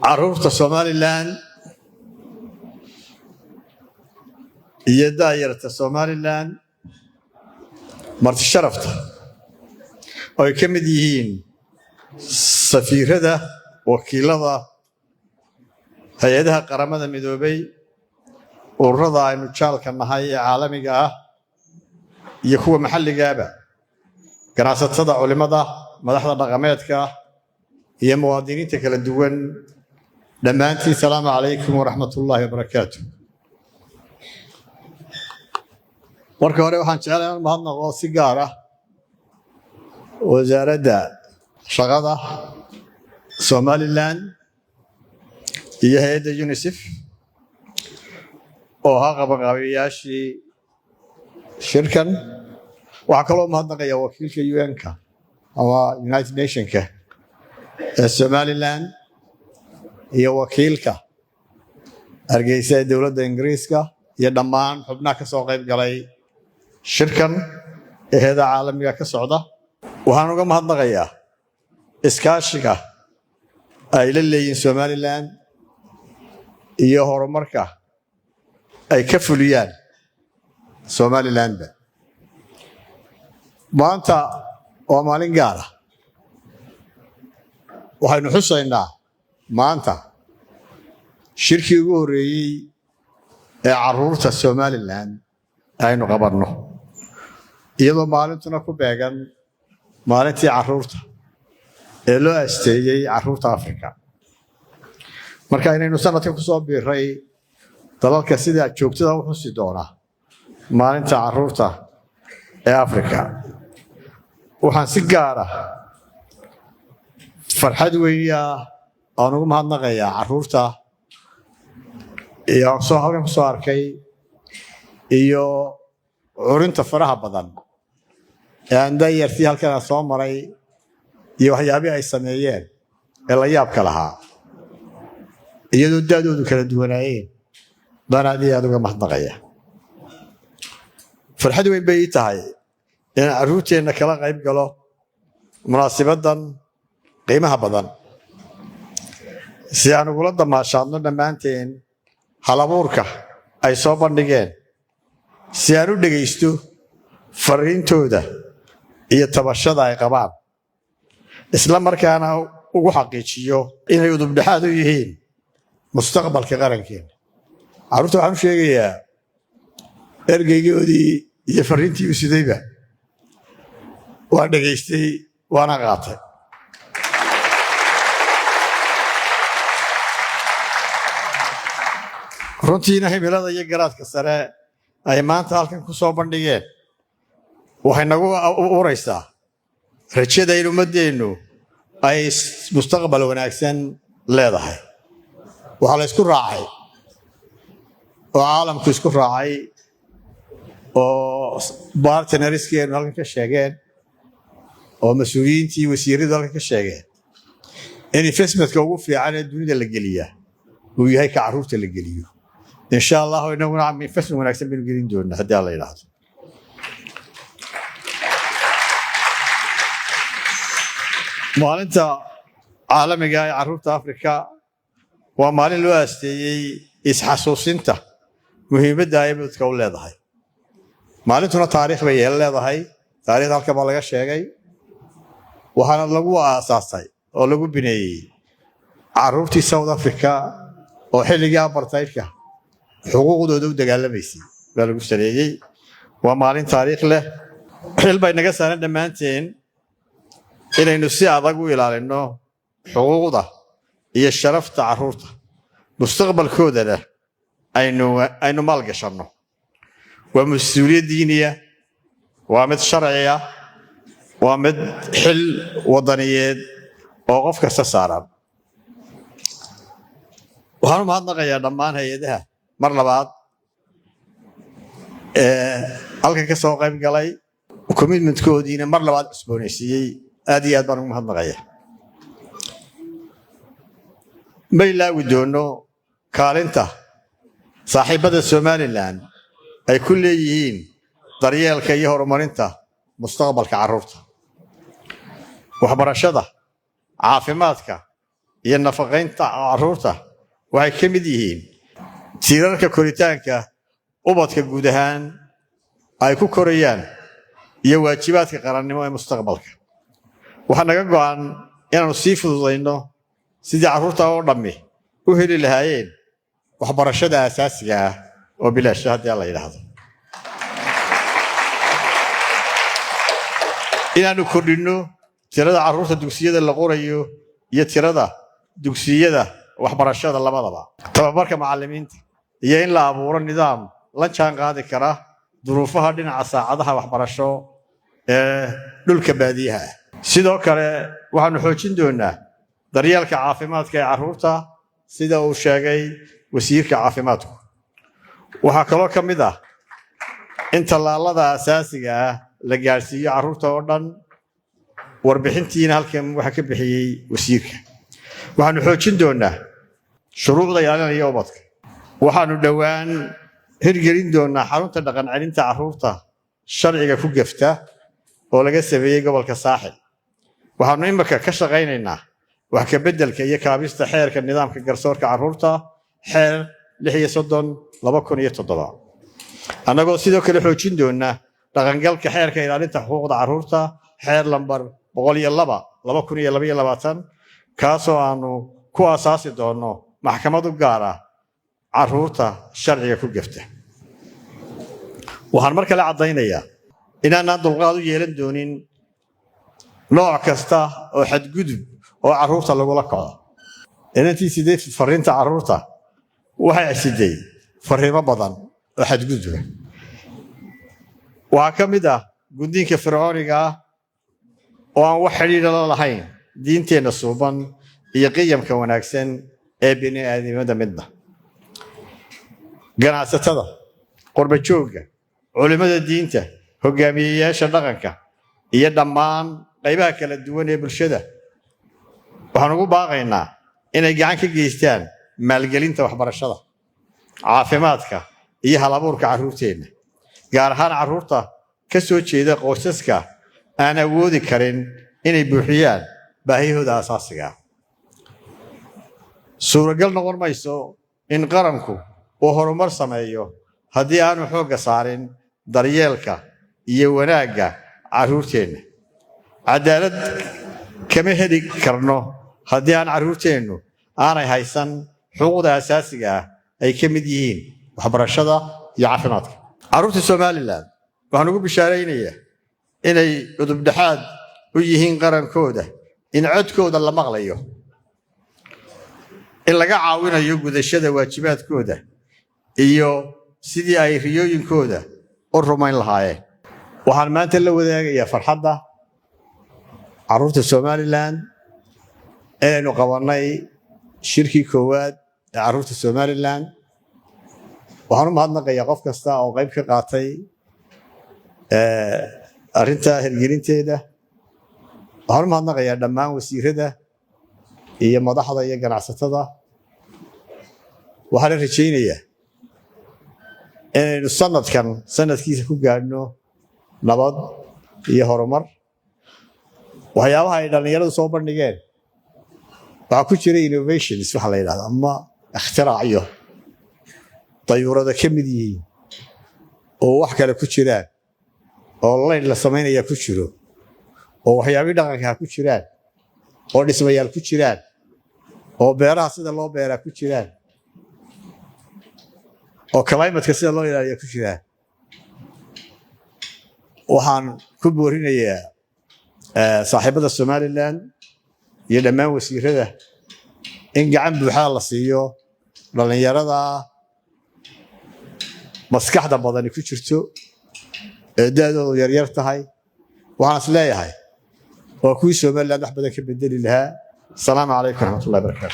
caruurta Somaliland iyo daayirta Somaliland marti sharafta oo ay ka mid yihiin safiirada wakiilada hay'adaha qaramada midoobay ururada aynu jaalka nahay ee caalamiga ah iyo kuwa maxalliga ah ganacsatada culimada madaxda dhaqameedka iyo muwaadiniinta kala duwan dhammaantiin salaamu calaykum waraxmatullaahi wabarakaatuh. marka hore waxaan jeclahay inaan mahadnaqo si gaar ah wasaaradda shaqada Somaliland iyo hay'adda UNICEF oo ha qabanqaabiyaashii shirkan. waxaa kaloo mahadnaqaya wakiilka UN-ka ama United Nations-ka ee Somaliland iyo wakiilka Hargeysa ee dowladda Ingiriiska iyo dhammaan xubnaha ka soo qayb galay shirkan ee hay'adaha caalamiga ka socda. waxaan uga mahadnaqayaa iskaashiga ay la leeyihiin Somaliland iyo horumarka ay ka fuliyaan Somaliland. maanta waa maalin gaar ah. waxaynu xusaynaa maanta shirkii ugu horreeyey ee caruurta Somaliland aynu qabanno, iyadoo maalintuna ku beegan maalintii caruurta ee loo asteeyey caruurta Afrika. marka inaynu sanadkan ku soo biiray dalalka sida joogtada u xusi doona maalinta caruurta ee Afrika. waxaan si gaar ah farxad weyn aan ugu mahadnaqayaa caruurta iyo halkan kusoo arkay iyo curinta faraha badan ee aan daayartii halkan soo maray iyo waxyaabihii ay sameeyeen ee la yaabka lahaa iyadoo daadoodu kala duwanaayeen baan aad iyo aad uga mahadnaqaya. farxad weyn bay ii tahay inaan caruurteenna kala qayb galo munaasibadan qiimaha badan si aan ugula damaashaadno dhammaanteen halabuurka ay soo bandhigeen, si aan u dhegaysto fariintooda iyo tabashada ay qabaan, isla markaana ugu xaqiijiyo inay udubdhexaad u yihiin mustaqbalka qarankeena. caruurta waxaan u sheegayaa ergeygoodii iyo fariintii u sidayba waan dhegaystay waana qaatay. runtiina himilada iyo garaadka sare ay maanta halkan ku soo bandhigeen waxay nagu abuuraysaa rajada in ummadeennu ay mustaqbal wanaagsan leedahay. waxaa la isku raacay oo caalamku isku raacay oo bartnerskeenu halkan ka sheegeen oo mas-uuliyiintii wasiiradu halkan ka sheegeen in investmentka ugu fiican ee dunida la geliyaa uu yahay ka caruurta la geliyo. insha Allah inaguna investment wanaagsan baynu gelin doonaa haddii alla yidhaahdo. maalinta caalamiga ee caruurta Afrika waa maalin loo asteeyey isxasuusinta muhiimadda ay dadka u leedahay. maalintuna taariikh bay leedahay. taariikhda halkan baa laga sheegay, waxaana lagu aasaasay oo lagu bineeyey caruurtii South Africa oo xilligii apartheidka xuquuqdooda u dagaalamaysay baa lagu sareeyey. waa maalin taariikh leh. xil bay naga saaran dhammaanteen inaynu si adag u ilaalino xuquuqda iyo sharafta caruurta, mustaqbalkoodana aynu maalgashanno. waa mas-uuliyad diiniya, waa mid sharciya, waa mid xil wadaniyeed oo qof kasta saaran. waxaan u mahadnaqayaa dhammaan hay-adaha mar labaad halkan ka soo qayb galay, commitmentkoodiina mar labaad cusboonaysiiyey. aad iyo aad baan ugu mahadnaqaya. ma ilaawi doono kaalinta saaxiibada Somaliland ay ku leeyihiin daryeelka iyo horumarinta mustaqbalka caruurta. waxbarashada, caafimaadka iyo nafaqaynta carruurta waxay ka mid yihiin tiirarka koritaanka ubadka guud ahaan ay ku korayaan iyo waajibaadka qarannimo ee mustaqbalka. waxaa naga go'an inaannu sii fududayno sidii carruurta oo dhammi u heli lahaayeen waxbarashada aasaasiga ah oo bilaash haddii la yidhaahdo. inaannu kordhinno tirada carruurta dugsiyada la qorayo iyo tirada dugsiyada waxbarashada labadaba. tababarka macallimiinta iyo in la abuuro nidaam la jaan qaadi kara duruufaha dhinaca saacadaha waxbarasho ee dhulka baadiyaha ah. sidoo kale waxaannu xoojin doonaa daryeelka caafimaadka ee carruurta sida uu sheegay wasiirka caafimaadku. waxaa kaloo ka mid ah in tallaalada asaasiga ah la gaadhsiiyo carruurta oo dhan. warbixintiina halkan waxaa ka bixiyey wasiirka. waxaannu xoojin doonaa shuruucda ilaalinaya ubadka. waxaannu dhowaan hirgelin doonaa xarunta dhaqan celinta carruurta sharciga ku gefta oo laga sameeyey gobolka saaxil. waxaannu imika ka shaqaynaynaa wax ka beddelka iyo kaabista xeerka nidaamka garsoorka carruurta xeer 36/2007 annagoo sidoo kale xoojin doonaa dhaqangalka xeerka ilaalinta xuquuqda carruurta xeer lambar 102/2022 kaasoo aanu ku aasaasi doonno maxkamad u gaar ah carruurta sharciga ku gefta. waxaan mar kale caddaynayaa inaanaan dulqaad u yeelan doonin nooc kasta oo xadgudub oo carruurta lagula kaco. inantii sidee fariinta carruurta waxay siday fariimo badan oo xadguduba. waxaa ka mid ah gudniinka fircooniga ah oo aan wax xidhiidha la lahayn diinteenna suuban iyo qiyamka wanaagsan ee bini'aadamnimada midna. ganacsatada, qurbajoogga, culimmada diinta, hogaamiyeyaasha dhaqanka iyo dhammaan qaybaha kala duwan ee bulshada waxaan ugu baaqaynaa inay gacan ka geystaan maalgelinta waxbarashada, caafimaadka iyo hal-abuurka carruurteenna, gaar ahaan carruurta ka soo jeeda qoysaska aan awoodi karin inay buuxiyaan baahiyahooda asaasiga ah. suuragal noqon mayso in qaranku uu horumar sameeyo haddii aanu xoogga saarin daryeelka iyo wanaagga carruurteenna. cadaalad kama heli karno haddii aan carruurteennu aanay haysan xuquuqda asaasiga ah ay ka mid yihiin waxbarashada iyo caafimaadka. carruurta somalilan waxaan ugu bishaaraynayaa inay cudubdhexaad u yihiin qarankooda, in codkooda la maqlayo, in laga caawinayo gudashada waajibaadkooda iyo sidii ay riyooyinkooda u rumayn lahaayeen. waxaan maanta la wadaagayaa farxadda carruurta somalilan inaynu qabannay shirkii koowaad ee carruurta somalilan. waxaan u mahadnaqayaa qof kasta oo qayb ka qaatay arrinta hirgelinteeda. waxaan u mahadnaqayaa dhammaan wasiirada iyo madaxda iyo ganacsatada. waxaana rajaynayaa inaynu sanadkiisa ku gaadhno nabad iyo horumar. waxyaabaha ay dhallinyaradu soo bandhigeen waxaa ku jira innovations waxa la yidhahda ama ikhtiraacyo dayuurada ka mid yihiin oo wax kale ku jiraan oo layn la samaynayaa ku jiro oo waxyaabihii dhaqanka ku jiraan oo dhismayaal ku jiraan oo beeraha sida loo beeraa ku jiraan oo climate-ka sida loo ilaaliyaa ku jiraan. waxaan ku boorinayaa saaxiibada somalilan iyo dhammaan wasiirada in gacan buuxaa la siiyo dhallinyarada maskaxda badani ku jirto ee da'doodu yaryar tahay. waxaan is leeyahay waa kuwii somalilan wax badan ka bedeli lahaa. asalaamu calaykum waraxmatullahi wabarakaatu.